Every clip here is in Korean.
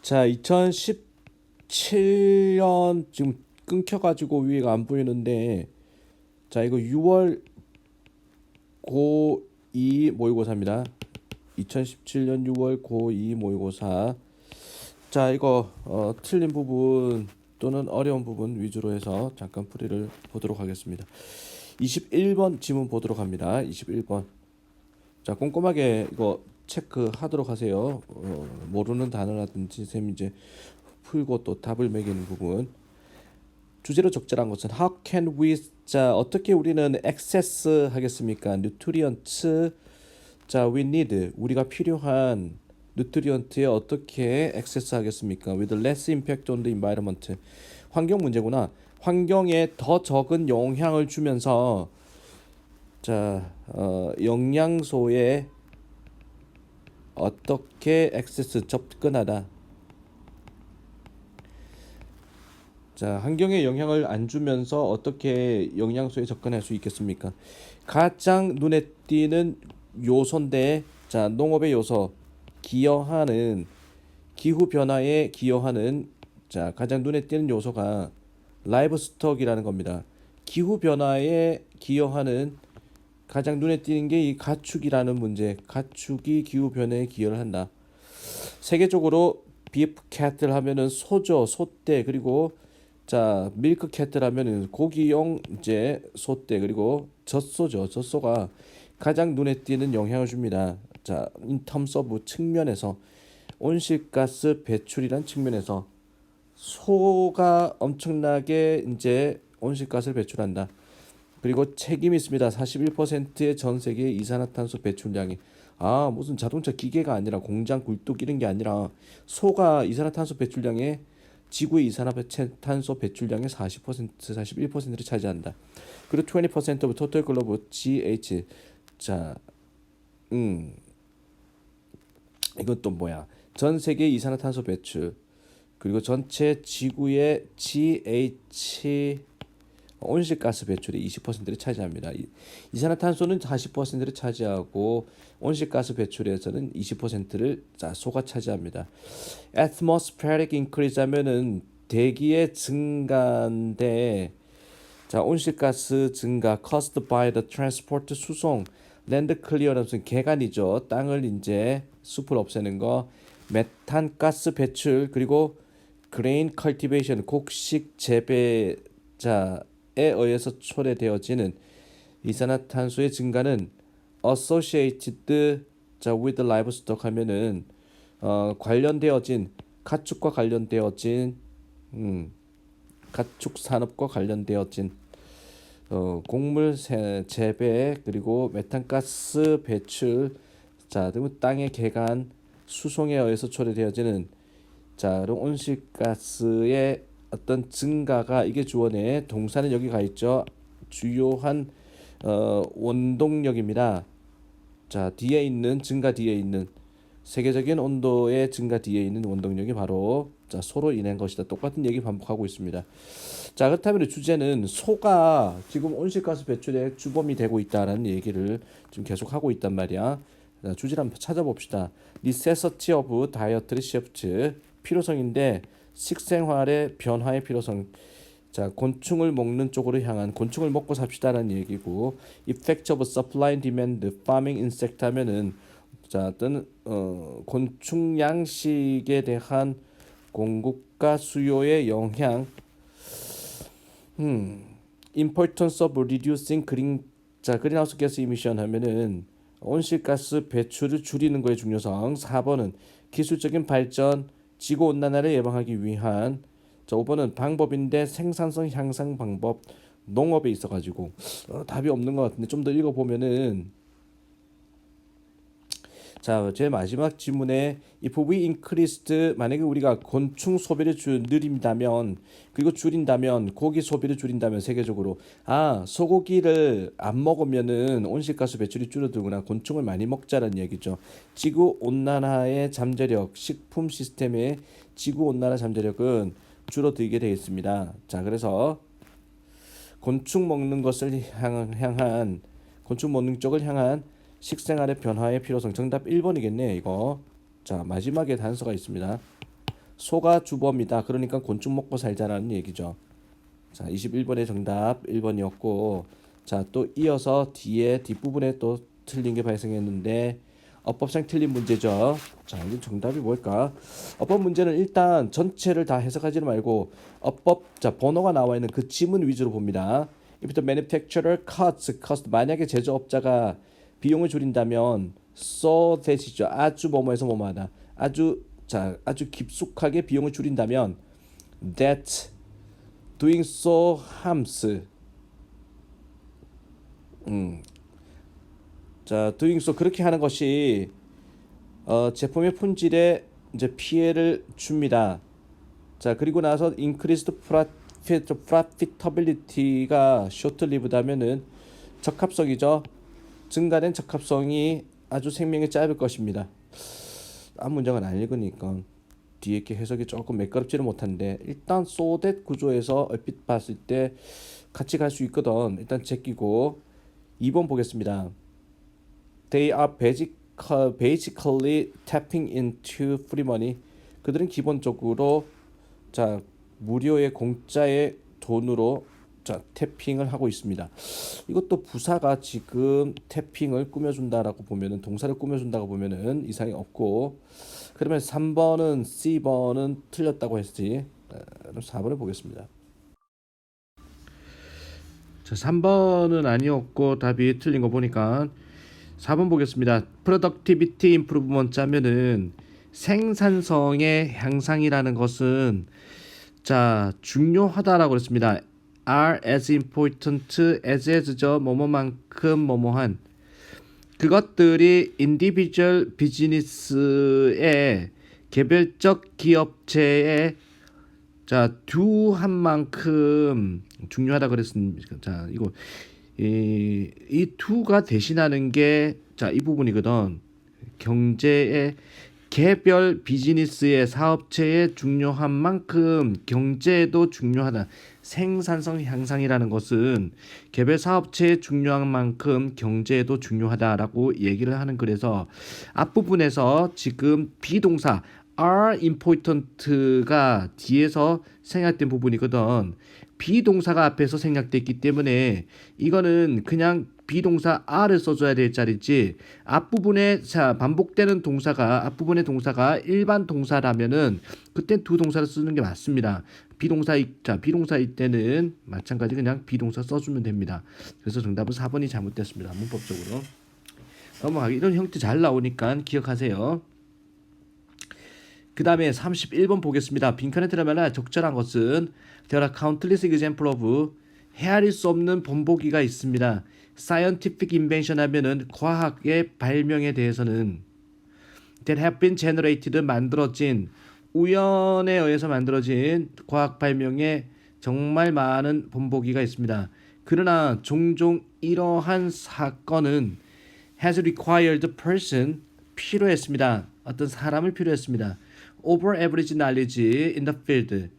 자, 2017년 지금 끊겨가지고 위가 안 보이는데, 자, 이거 6월 고2 모의고사입니다. 2017년 6월 고2 모의고사. 자, 이거 틀린 부분 또는 어려운 부분 위주로 해서 잠깐 풀이를 보도록 하겠습니다. 21번 지문 보도록 합니다. 21번. 자, 꼼꼼하게 이거 체크하도록 하세요. 모르는 단어라든지 쌤 이제 풀고 또 답을 매기는 부분. 주제로 적절한 것은 how can we, 자, 어떻게 우리는 access 하겠습니까? nutrients, 자, we need, 우리가 필요한 nutrient에 어떻게 access 하겠습니까? with less impact on the environment. 환경 문제구나. 환경에 더 적은 영향을 주면서, 자, 영양소에 어떻게 액세스 접근하다. 자, 환경에 영향을 안 주면서 어떻게 영양소에 접근할 수 있겠습니까? 가장 눈에 띄는 요소인데, 자, 농업의 요소, 기여하는 기후 변화에 기여하는, 자, 가장 눈에 띄는 요소가 라이브 스톡이라는 겁니다. 기후 변화에 기여하는 가장 눈에 띄는 게 이 가축이라는 문제. 가축이 기후 변화에 기여를 한다. 세계적으로 비프 캐틀 하면은 소죠, 소떼. 그리고 자, 밀크 캐틀 하면은 고기용 이제 소떼. 그리고 젖소죠. 젖소가 가장 눈에 띄는 영향을 줍니다. 자, in terms of 측면에서 온실가스 배출이란 측면에서 소가 엄청나게 이제 온실가스를 배출한다. 그리고 책임이 있습니다. 41%의 전 세계 이산화탄소 배출량이, 아, 무슨 자동차 기계가 아니라 공장 굴뚝 이런 게 아니라 소가 이산화탄소 배출량에, 지구의 이산화탄소 배출량의 40%, 41%를 차지한다. 그리고 20% of total global GH, 자, 이건 또 뭐야? 전 세계 이산화탄소 배출, 그리고 전체 지구의 GH 온실가스 배출의 20%를 차지합니다. 이산화탄소는 40%를 차지하고 온실가스 배출에서는 20%를 소가 차지합니다. atmospheric increase 하면은 대기의 증가인데, 자, 온실가스 증가 caused by the transport, 수송, land clearance는 개간이죠. 땅을 이제 숲을 없애는 거, 메탄 가스 배출, 그리고 grain cultivation, 곡식 재배, 자, 에 의해서 초래되어지는 이산화탄소의 증가는 associated, 자, with livestock 하면은 관련되어진, 가축과 관련되어진, 가축 산업과 관련되어진 곡물 재배, 그리고 메탄가스 배출, 자, 그리고 땅의 개간, 수송에 의해서 초래되어지는, 자, 그럼 온실가스의 어떤 증가가 이게 주어네. 동사는 여기 가 있죠. 주요한 원동력입니다. 자, 뒤에 있는, 증가 뒤에 있는, 세계적인 온도의 증가 뒤에 있는 원동력이 바로, 자, 소로 인한 것이다. 똑같은 얘기 반복하고 있습니다. 자, 그렇다면 주제는 소가 지금 온실가스 배출의 주범이 되고 있다는 얘기를 지금 계속 하고 있단 말이야. 자, 주제를 한번 찾아봅시다. necessity of dietary shift, 필요성인데 식생활의 변화의 필요성. 자, 곤충을 먹는 쪽으로 향한, 곤충을 먹고 삽시다라는 얘기고, effect of supply and demand farming insect 하면은, 자, 어떤 곤충 양식에 대한 공급과 수요의 영향. importance of reducing green, 자, greenhouse gas emission 하면은 온실가스 배출을 줄이는 거의 중요성. 4번은 기술적인 발전, 지구 온난화를 예방하기 위한, 자, 5번은 방법인데 생산성 향상 방법, 농업에 있어 가지고 답이 없는 것 같은데 좀 더 읽어 보면은, 자, 제 마지막 질문에 if we increased, 만약에 우리가 곤충 소비를 늘린다면, 그리고 줄인다면, 고기 소비를 줄인다면 세계적으로, 아, 소고기를 안 먹으면은 온실가스 배출이 줄어들구나. 곤충을 많이 먹자라는 얘기죠. 지구 온난화의 잠재력, 식품 시스템의 지구 온난화 잠재력은 줄어들게 되어 있습니다. 자, 그래서 곤충 먹는 것을 향한, 곤충 먹는 쪽을 향한 식생활의 변화의 필요성. 정답 1번이겠네, 이거. 자, 마지막에 단서가 있습니다. 소가 주범이다. 그러니까 곤충 먹고 살자라는 얘기죠. 자, 21번의 정답 1번이었고, 자, 또 이어서 뒤에 뒷부분에 또 틀린 게 발생했는데 어법상 틀린 문제죠. 자, 이게 정답이 뭘까? 어법 문제는 일단 전체를 다 해석하지는 말고 어법, 자, 번호가 나와 있는 그 지문 위주로 봅니다. If the manufacturer cuts cost, 만약에 제조업자가 비용을 줄인다면 so that이죠. 아주 뭐뭐해서 뭐뭐하다. 아주, 자, 아주 깊숙하게 비용을 줄인다면 that doing so harms. 자, doing so, 그렇게 하는 것이 제품의 품질에 이제 피해를 줍니다. 자, 그리고 나서 increased profitability가 short-lived 하면은 적합성이죠. 증가된 적합성이 아주 생명이 짧을 것입니다. 아무 문장은 안 읽으니까 뒤에 이렇게 해석이 조금 매끄럽지는 못한데, 일단 so that 구조에서 얼핏 봤을 때 같이 갈 수 있거든. 일단 제끼고 2번 보겠습니다. They are basically tapping into free money. 그들은 기본적으로, 자, 무료의 공짜의 돈으로, 자, 태핑을 하고 있습니다. 이것도 부사가 지금 태핑을 꾸며준다라고 보면은, 동사를 꾸며준다고 보면은 이상이 없고, 그러면 3번은 C번은 틀렸다고 했지. 그럼 4번을 보겠습니다. 자, 3번은 아니었고 답이 틀린 거 보니까 4번 보겠습니다. Productivity Improvement 하면은 생산성의 향상이라는 것은, 자, 중요하다라고 그랬습니다. are as important as죠. 뭐뭐만큼 뭐뭐한, 그것들이 individual business의 개별적 기업체의, 자, 두한 만큼 중요하다 그랬습니다. 자, 이거 이 to가 대신하는 게, 자, 이 부분이거든. 경제의 개별 비즈니스의 사업체의 중요한 만큼 경제도 중요하다. 생산성 향상이라는 것은 개별 사업체의 중요한 만큼 경제도 중요하다라고 얘기를 하는, 그래서 앞부분에서 지금 비동사 are important가 뒤에서 생략된 부분이거든. 비동사가 앞에서 생략됐기 때문에 이거는 그냥 비동사 are를 써줘야 될 자리지, 앞부분에, 자, 반복되는 동사가, 앞부분의 동사가 일반 동사라면은 그때 두 동사를 쓰는 게 맞습니다. 비동사일 때는 마찬가지 그냥 비동사 써주면 됩니다. 그래서 정답은 4번이 잘못됐습니다. 문법적으로. 넘어가기. 이런 형태 잘 나오니까 기억하세요. 그 다음에 31번 보겠습니다. 빈칸에 들어가면 적절한 것은 There are countless examples of, 헤아릴 수 없는 본보기가 있습니다. Scientific invention 하면은 과학의 발명에 대해서는 that have been generated, 만들어진, 우연에 의해서 만들어진 과학 발명에 정말 많은 본보기가 있습니다. 그러나 종종 이러한 사건은 has required person, 필요했습니다. 어떤 사람을 필요했습니다. over average knowledge in the field,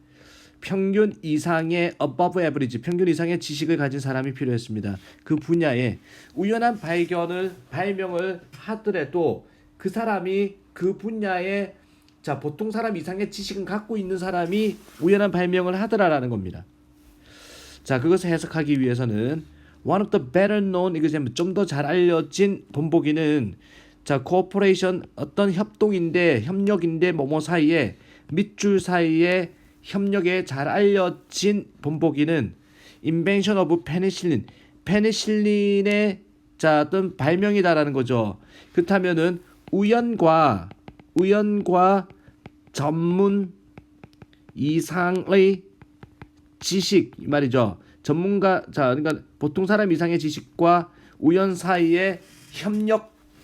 평균 이상의 above average, 평균 이상의 지식을 가진 사람이 필요했습니다. 그 분야에 우연한 발명을 하더라도 그 사람이 그 분야에, 자, 보통 사람 이상의 지식은 갖고 있는 사람이 우연한 발명을 하더라라는 겁니다. 자, 그것을 해석하기 위해서는 one of the better known example, 좀 더 잘 알려진 본보기는, 자, cooperation, 어떤 협력인데 뭐뭐 사이에, 밑줄 사이에 협력에 잘 알려진 본보기는 invention of penicillin, 페니실린의, 자, 어떤 발명이다라는 거죠. 그렇다면은 우연과 전문 이상의 지식, 이 말이죠. 전문가, 자, 그러니까 보통 사람 이상의 지식과 우연 사이의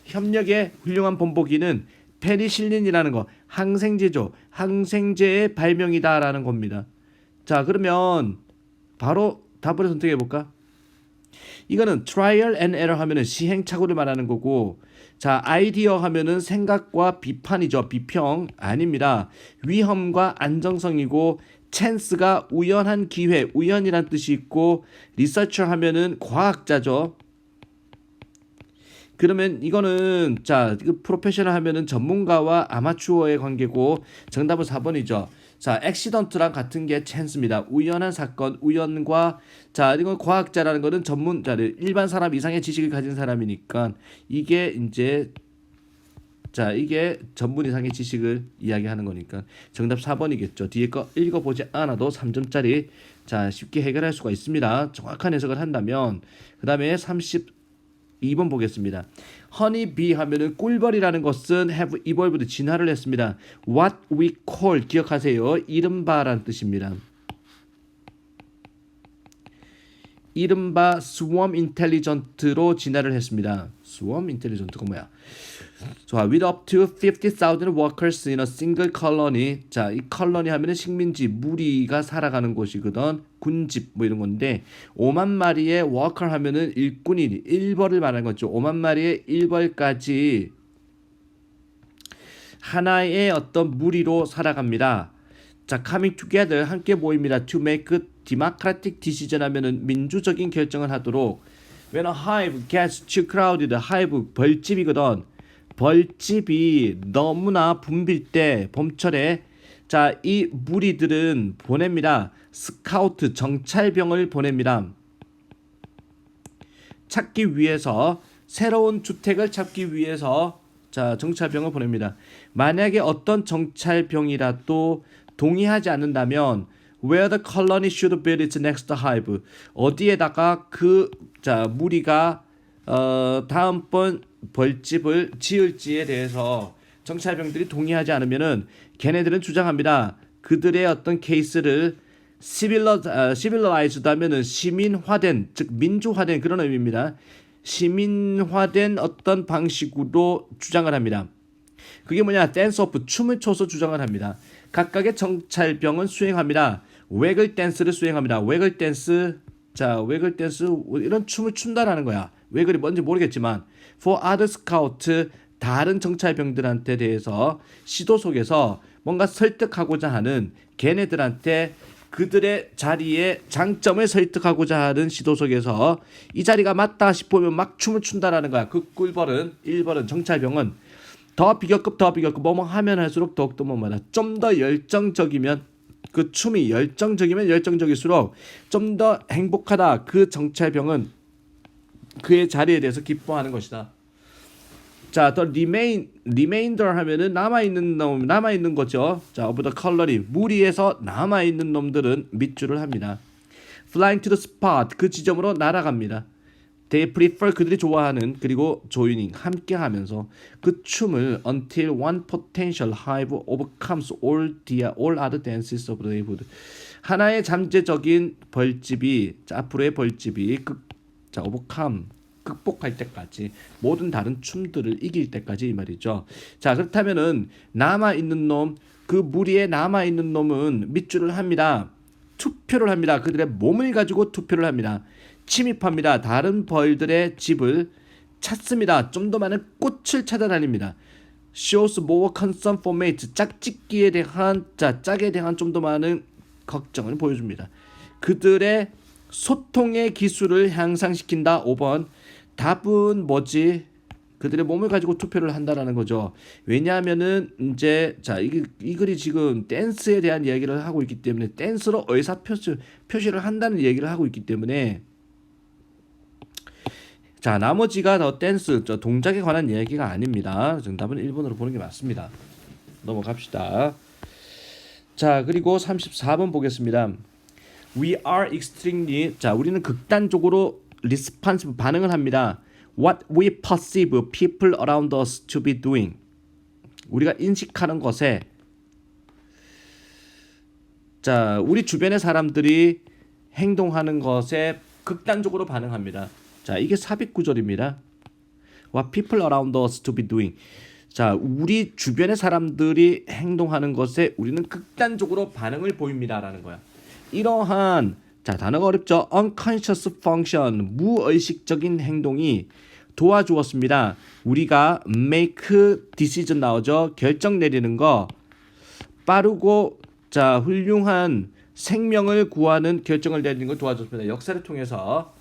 협력의 훌륭한 본보기는 페니실린이라는 거, 항생제죠. 항생제의 발명이다라는 겁니다. 자, 그러면 바로 답을 선택해 볼까? 이거는 trial and error 하면은 시행착오를 말하는 거고, 자, 아이디어 하면은 생각과 비판이죠. 비평 아닙니다. 위험과 안정성이고, chance가 우연한 기회, 우연이란 뜻이 있고, researcher 하면은 과학자죠. 그러면 이거는 자, 그 프로페셔널 하면은 전문가와 아마추어의 관계고 정답은 4번이죠. 자, 액시던트랑 같은 게 찬스입니다. 우연한 사건, 우연과 자, 이건 과학자라는 거는 전문자를 일반 사람 이상의 지식을 가진 사람이니까 이게 이제 자, 이게 전문 이상의 지식을 이야기하는 거니까 정답 4번이겠죠. 뒤에 거 읽어보지 않아도 3점짜리 자, 쉽게 해결할 수가 있습니다. 정확한 해석을 한다면 그 다음에 32번 보겠습니다. 허니비 하면은 꿀벌이라는 것은 have evolved 진화를 했습니다. What we call 기억하세요. 이른바란 뜻입니다. 이른바 swarm intelligent로 진화를 했습니다. swarm intelligent가 뭐야? 자, with up to 50,000 workers in a single colony. 자, 이 컬러니 하면은 식민지, 무리가 살아가는 곳이거든. 군집 뭐 이런 건데 5만 마리의 워커 하면은 일꾼이 일벌을 말하는 거죠. 5만 마리의 일벌까지 하나의 어떤 무리로 살아갑니다. 자, coming together 함께 모입니다. to make democratic decision 하면은 민주적인 결정을 하도록. When a hive gets too crowded, hive 벌집이거든. 벌집이 너무나 붐빌 때 봄철에 자, 이 무리들은 보냅니다. 스카우트 정찰병을 보냅니다. 찾기 위해서 새로운 주택을 찾기 위해서 자, 정찰병을 보냅니다. 만약에 어떤 정찰병이라도 동의하지 않는다면 where the colony should build its next hive 어디에다가 그 자, 무리가 다음번 벌집을 지을지에 대해서 정찰병들이 동의하지 않으면은 걔네들은 주장합니다. 그들의 어떤 케이스를 civilized 하면은 시민화된 즉 민주화된 그런 의미입니다. 시민화된 어떤 방식으로 주장을 합니다. 그게 뭐냐? 댄스 오프 춤을 춰서 주장을 합니다. 각각의 정찰병은 수행합니다. 웨글 댄스를 수행합니다. 웨글 댄스 자, 웨글 댄스 이런 춤을 춘다라는 거야. 웨글이 뭔지 모르겠지만 for other scout 다른 정찰병들한테 대해서 시도 속에서 뭔가 설득하고자 하는 걔네들한테 그들의 자리의 장점을 설득하고자 하는 시도 속에서 이 자리가 맞다 싶으면 막 춤을 춘다라는 거야. 그 꿀벌은 1벌은 정찰병은 더 비교급 뭐뭐 하면 할수록 더욱더 뭐뭐다. 좀 더 열정적이면 그 춤이 열정적이면 열정적일수록 좀 더 행복하다. 그 정찰병은 그의 자리에 대해서 기뻐하는 것이다. 자, the remainder 하면은 남아있는 거죠. 자, of the colony 무리에서 남아있는 놈들은 밑줄을 합니다. flying to the spot 그 지점으로 날아갑니다. they prefer 그들이 좋아하는 그리고 조이닝 함께하면서 그 춤을 until one potential hive overcomes all other dances of the neighborhood 하나의 잠재적인 벌집이 자, 앞으로의 벌집이 자, overcome 극복할 때까지 모든 다른 춤들을 이길 때까지 이 말이죠. 자, 그렇다면은 남아 있는 놈, 그 무리에 남아 있는 놈은 밑줄을 합니다. 투표를 합니다. 그들의 몸을 가지고 투표를 합니다. 침입합니다. 다른 벌들의 집을 찾습니다. 좀 더 많은 꽃을 찾아다닙니다. shows more concern for mate 짝짓기에 대한 짝에 대한 좀 더 많은 걱정을 보여줍니다. 그들의 소통의 기술을 향상시킨다. 5번 답은 뭐지? 그들의 몸을 가지고 투표를 한다라는 거죠. 왜냐하면은 이제 자, 이 글이 지금 댄스에 대한 이야기를 하고 있기 때문에 댄스로 의사 표시를 한다는 얘기를 하고 있기 때문에 자, 나머지가 더 댄스 동작에 관한 이야기가 아닙니다. 정답은 1번으로 보는 게 맞습니다. 넘어갑시다. 자, 그리고 34번 보겠습니다. We are extremely 자, 우리는 극단적으로 responsive 반응을 합니다. What we perceive people around us to be doing. 우리가 인식하는 것에 자, 우리 주변의 사람들이 행동하는 것에 극단적으로 반응합니다. 자, 이게 삽입 구절입니다. What people around us to be doing. 자, 우리 주변의 사람들이 행동하는 것에 우리는 극단적으로 반응을 보입니다라는 거야. 이러한 자, 단어가 어렵죠. unconscious function 무의식적인 행동이 도와주었습니다. 우리가 make decision 나오죠. 결정 내리는 거 빠르고 자, 훌륭한 생명을 구하는 결정을 내리는 걸 도와줬습니다. 역사를 통해서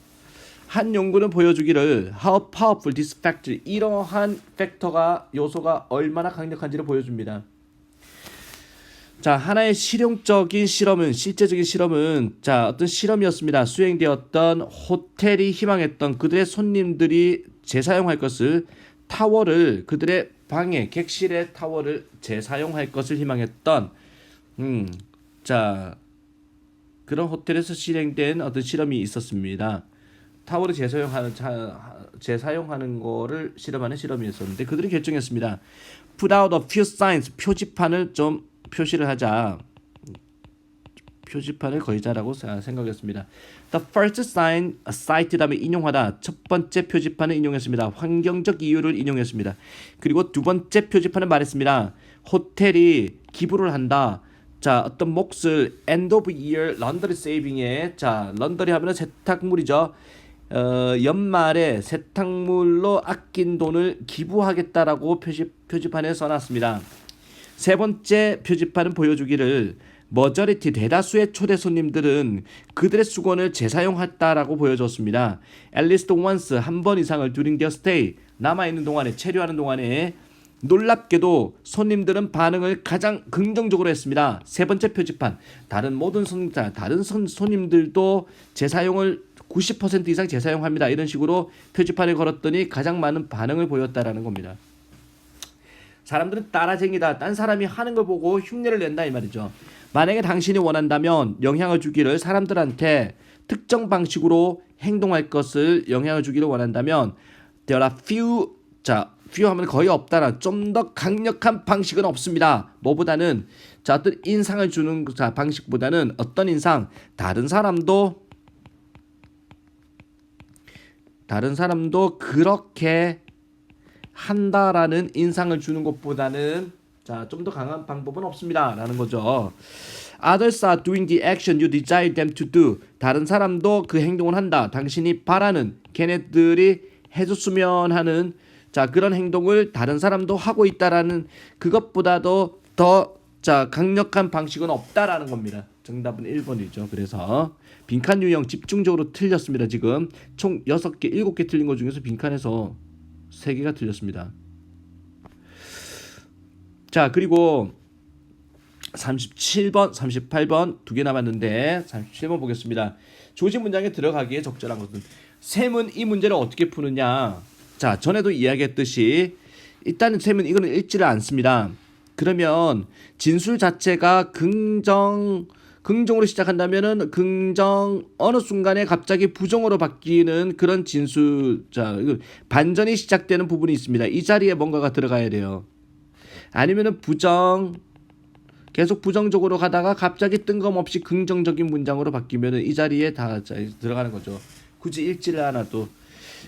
한 연구는 보여주기를 how powerful this factor 이러한 팩터가 요소가 얼마나 강력한지를 보여줍니다. 자, 하나의 실용적인 실험은 실제적인 실험은 자, 어떤 실험이었습니다. 수행되었던 호텔이 희망했던 그들의 손님들이 재사용할 것을 타워를 그들의 방에 객실의 타워를 재사용할 것을 희망했던 자, 그런 호텔에서 실행된 어떤 실험이 있었습니다. 타워를 재사용하는 거를 실험하는 실험이었었는데 그들이 결정했습니다. Put out a few signs 표지판을 좀 표시를 하자. 표지판을 걸자라고 생각했습니다. The first sign cite 다음에 인용하다. 첫 번째 표지판을 인용했습니다. 환경적 이유를 인용했습니다. 그리고 두 번째 표지판을 말했습니다. 호텔이 기부를 한다. 자, 어떤 몫을 end of year laundry saving에 자, 런더리 하면은 세탁물이죠. 연말에 세탁물로 아낀 돈을 기부하겠다라고 표지판에 써놨습니다. 세 번째 표지판은 보여주기를 머저리티 대다수의 초대 손님들은 그들의 수건을 재사용했다라고 보여줬습니다. At least once 한 번 이상을 during their stay 남아있는 동안에 체류하는 동안에 놀랍게도 손님들은 반응을 가장 긍정적으로 했습니다. 세 번째 표지판 다른 모든 손님들도 재사용을 90% 이상 재사용합니다. 이런 식으로 표지판을 걸었더니 가장 많은 반응을 보였다라는 겁니다. 사람들은 따라쟁이다. 딴 사람이 하는 걸 보고 흉내를 낸다 이 말이죠. 만약에 당신이 원한다면 영향을 주기를 사람들한테 특정 방식으로 행동할 것을 영향을 주기를 원한다면 there are few 자 few 하면 거의 없다라 좀 더 강력한 방식은 없습니다. 뭐보다는 자 어떤 인상을 주는 자 방식보다는 어떤 인상 다른 사람도 그렇게 한다라는 인상을 주는 것보다는 자, 좀 더 강한 방법은 없습니다라는 거죠. Others are doing the action you desire them to do. 다른 사람도 그 행동을 한다. 당신이 바라는 걔네들이 해줬으면 하는 자 그런 행동을 다른 사람도 하고 있다라는 그것보다도 더 자 강력한 방식은 없다라는 겁니다. 정답은 1번이죠. 그래서 빈칸 유형 집중적으로 틀렸습니다. 지금 총 6개, 7개 틀린 것 중에서 빈칸에서 3개가 틀렸습니다. 자, 그리고 37번, 38번 2개 남았는데 37번 보겠습니다. 조지 문장에 들어가기에 적절한 것은 샘은 이 문제를 어떻게 푸느냐. 자, 전에도 이야기했듯이 일단은 샘은 이거는 읽지를 않습니다. 그러면 진술 자체가 긍정으로 시작한다면은 긍정 어느 순간에 갑자기 부정으로 바뀌는 그런 진술 자 반전이 시작되는 부분이 있습니다. 이 자리에 뭔가가 들어가야 돼요. 아니면은 계속 부정적으로 가다가 갑자기 뜬금없이 긍정적인 문장으로 바뀌면은 이 자리에 다 들어가는 거죠. 굳이 읽지를 않아도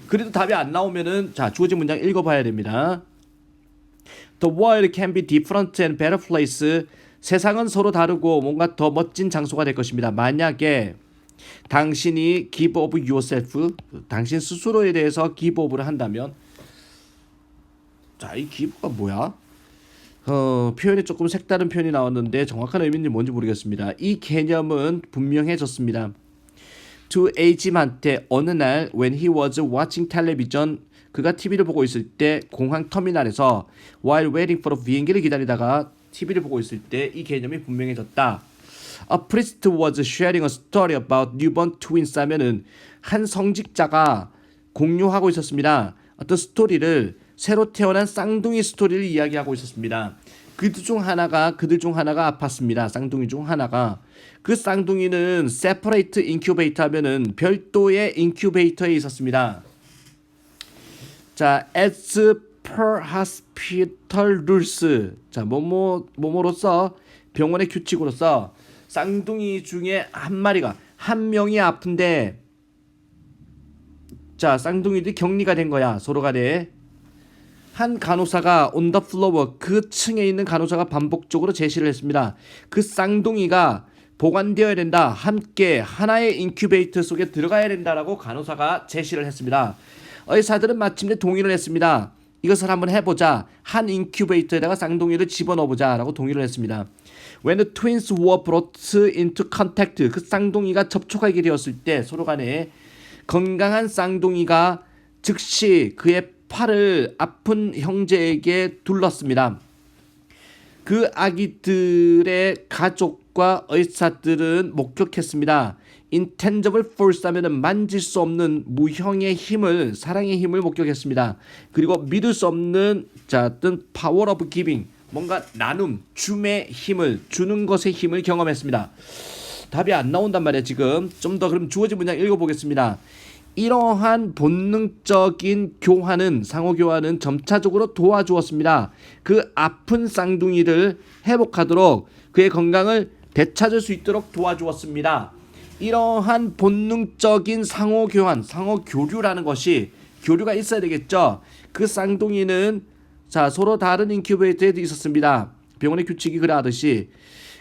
그래도 답이 안 나오면은 자 주어진 문장 읽어봐야 됩니다. The world can be different and better place. 세상은 서로 다르고 뭔가 더 멋진 장소가 될 것입니다. 만약에 당신이 give of yourself, 당신 스스로에 대해서 give of를 한다면 자, 이 give가 뭐야? 표현이 조금 색다른 표현이 나왔는데 정확한 의미는 뭔지 모르겠습니다. 이 개념은 분명해졌습니다. To A짐한테 어느 날 when he was watching television 그가 TV를 보고 있을 때 공항 터미널에서 while waiting for a 비행기를 기다리다가 TV를 보고 있을 때 이 개념이 분명해졌다. A priest was sharing a story about newborn twins 하면은 한 성직자가 공유하고 있었습니다. 어떤 스토리를 새로 태어난 쌍둥이 스토리를 이야기하고 있었습니다. 그들 중 하나가 아팠습니다. 쌍둥이 중 하나가 그 쌍둥이는 separate incubator 하면은 별도의 인큐베이터에 있었습니다. 자, as per hospital rules. 자, 뭐뭐로서 병원의 규칙으로서 쌍둥이 중에 한 명이 아픈데 자, 쌍둥이들이 격리가 된 거야. 서로 간에. 한 간호사가 on the floor 그 층에 있는 간호사가 반복적으로 제시를 했습니다. 그 쌍둥이가 보관되어야 된다. 함께 하나의 인큐베이터 속에 들어가야 된다라고 간호사가 제시를 했습니다. 의사들은 마침내 동의를 했습니다. 이것을 한번 해보자. 한 인큐베이터에다가 쌍둥이를 집어넣어보자 라고 동의를 했습니다. When the twins were brought into contact 그 쌍둥이가 접촉하게 되었을 때 서로 간에 건강한 쌍둥이가 즉시 그의 팔을 아픈 형제에게 둘렀습니다. 그 아기들의 가족과 의사들은 목격했습니다. intangible force 하면은 만질 수 없는 무형의 힘을, 사랑의 힘을 목격했습니다. 그리고 믿을 수 없는 어떤 power of giving, 뭔가 나눔, 줌의 힘을, 주는 것의 힘을 경험했습니다. 답이 안 나온단 말이에요. 지금 좀 더 그럼 주어진 문장 읽어보겠습니다. 이러한 본능적인 교환은, 상호 교환은 점차적으로 도와주었습니다. 그 아픈 쌍둥이를 회복하도록 그의 건강을 되찾을 수 있도록 도와주었습니다. 이러한 본능적인 상호 교환, 상호 교류라는 것이, 교류가 있어야 되겠죠. 그 쌍둥이는 서로 다른 인큐베이터에 있었습니다. 병원의 규칙이 그러하듯이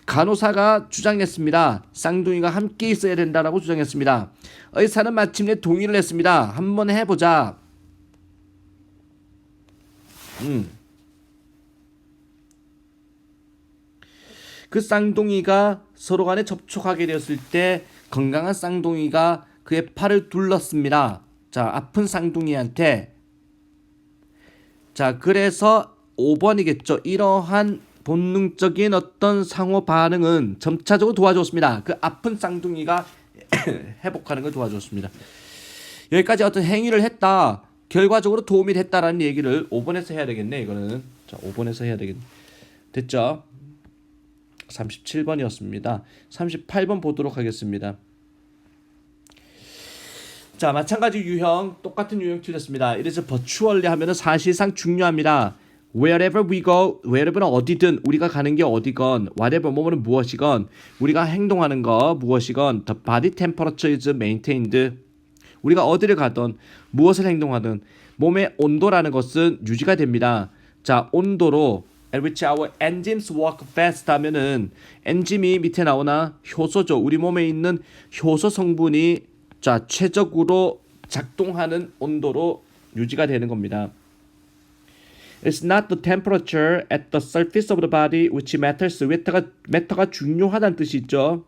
간호사가 주장했습니다. 쌍둥이가 함께 있어야 된다라고 주장했습니다. 의사는 마침내 동의를 했습니다. 한번 해보자. 그 쌍둥이가 서로 간에 접촉하게 되었을 때 건강한 쌍둥이가 그의 팔을 둘렀습니다. 아픈 쌍둥이한테. 그래서 5번이겠죠. 이러한 본능적인 어떤 상호 반응은 점차적으로 도와줬습니다. 그 아픈 쌍둥이가 회복하는 걸 도와줬습니다. 여기까지 어떤 행위를 했다, 결과적으로 도움이 됐다라는 얘기를 5번에서 해야 되겠네. 이거는 5번에서 해야 되겠네. 됐죠? 37번이었습니다. 38번 보도록 하겠습니다. 마찬가지 유형, 똑같은 유형 틀렸습니다. 이래서 virtually 하면은 사실상 중요합니다. Wherever we go, wherever는 어디든, 우리가 가는 게 어디건, whatever 뭐뭐는 무엇이건, 우리가 행동하는 거 무엇이건, the body temperature is maintained. 우리가 어디를 가든 무엇을 행동하든 몸의 온도라는 것은 유지가 됩니다. 온도로 at which our enzymes work fast 하면은 엔짐이 밑에 나오나 효소죠. 우리 몸에 있는 효소 성분이 최적으로 작동하는 온도로 유지가 되는 겁니다. It's not the temperature at the surface of the body which matters. matter가 중요하다는 뜻이 있죠.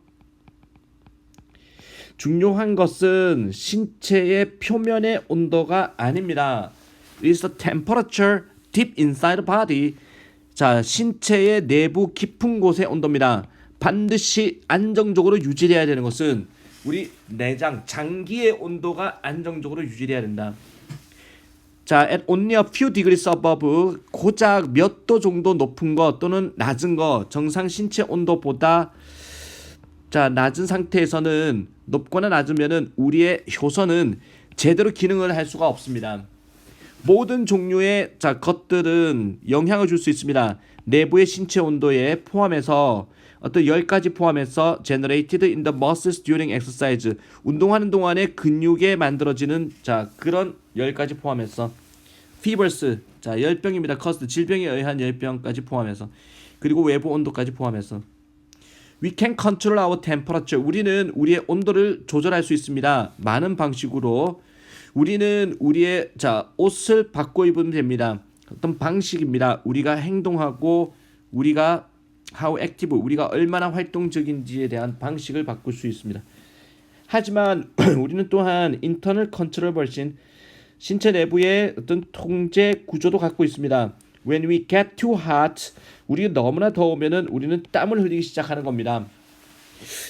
중요한 것은 신체의 표면의 온도가 아닙니다. It's the temperature deep inside the body. 신체의 내부 깊은 곳의 온도입니다. 반드시 안정적으로 유지돼야 되는 것은 우리 내장, 장기의 온도가 안정적으로 유지돼야 된다. at only a few degrees above, 고작 몇 도 정도 높은 것 또는 낮은 것, 정상 신체 온도보다 낮은 상태에서는, 높거나 낮으면은 우리의 효소는 제대로 기능을 할 수가 없습니다. 모든 종류의 것들은 영향을 줄 수 있습니다. 내부의 신체 온도에 포함해서 어떤 10가지 포함해서 generated in the muscles during exercise, 운동하는 동안에 근육에 만들어지는 그런 10가지 포함해서 fevers, 열병입니다. caused, 질병에 의한 열병까지 포함해서, 그리고 외부 온도까지 포함해서 we can control our temperature, 우리는 우리의 온도를 조절할 수 있습니다. 많은 방식으로 우리는 우리의 옷을 바꿔 입으면 됩니다. 어떤 방식입니다. 우리가 행동하고 우리가 how active, 우리가 얼마나 활동적인지에 대한 방식을 바꿀 수 있습니다. 하지만 우리는 또한 internal control version, 신체 내부의 어떤 통제 구조도 갖고 있습니다. When we get too hot, 우리가 너무나 더우면은 우리는 땀을 흘리기 시작하는 겁니다.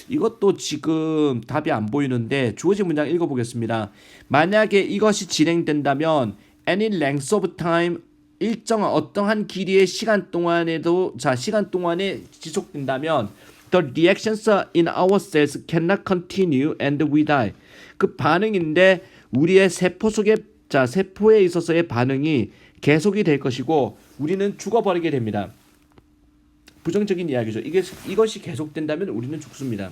이것도 지금 답이 안 보이는데 주어진 문장 읽어보겠습니다. 만약에 이것이 진행된다면 any length of time, 일정한 어떠한 길이의 시간 동안에도 시간 동안에 지속된다면 the reactions in our cells cannot continue and we die. 그 반응인데 우리의 세포 속의 세포에 있어서의 반응이 계속이 될 것이고 우리는 죽어버리게 됩니다. 부정적인 이야기죠. 이것이 계속된다면 우리는 죽습니다.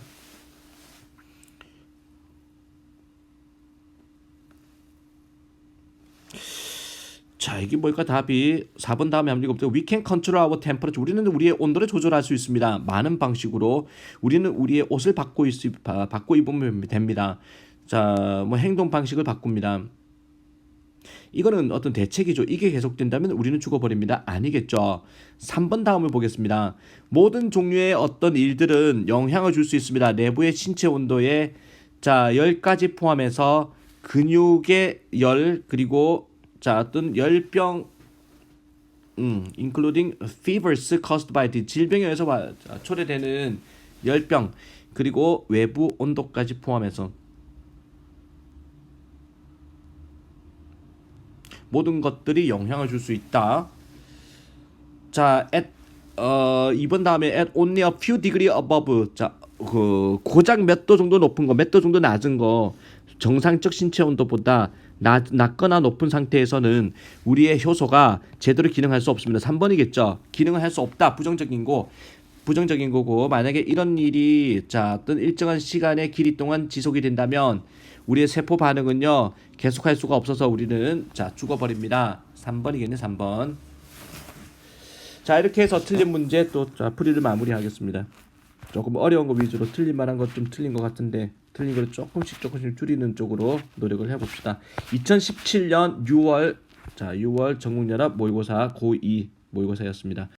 이게 뭘까? 답이 4번 다음에 합니다. We can control our temperature. 우리는 우리의 온도를 조절할 수 있습니다. 많은 방식으로 우리는 우리의 옷을 바꿔 입으면 됩니다. 행동 방식을 바꿉니다. 이거는 어떤 대책이죠. 이게 계속된다면 우리는 죽어버립니다. 아니겠죠. 3번 다음을 보겠습니다. 모든 종류의 어떤 일들은 영향을 줄 수 있습니다. 내부의 신체 온도에 10가지 포함해서 근육의 열 그리고 자 어떤 열병 including fevers caused by the 질병에 의해서 초래되는 열병 그리고 외부 온도까지 포함해서 모든 것들이 영향을 줄 수 있다. 자, 이번 다음에 at only a few degree above. 자, 고작 몇 도 정도 높은 거, 몇 도 정도 낮은 거, 정상적 신체 온도보다 낮거나 높은 상태에서는 우리의 효소가 제대로 기능할 수 없습니다. 3번이겠죠. 기능을 할 수 없다. 부정적인 거고 만약에 이런 일이 자 어떤 일정한 시간의 길이 동안 지속이 된다면 우리의 세포 반응은요 계속할 수가 없어서 우리는 자 죽어버립니다. 3번이겠네 3번. 자 이렇게 해서 틀린 문제 또 자 풀이를 마무리하겠습니다. 조금 어려운 거 위주로 틀린 만한 것 좀 틀린 것 같은데 틀린 걸 조금씩 줄이는 쪽으로 노력을 해봅시다. 2017년 6월 전국연합 모의고사 고2 모의고사였습니다.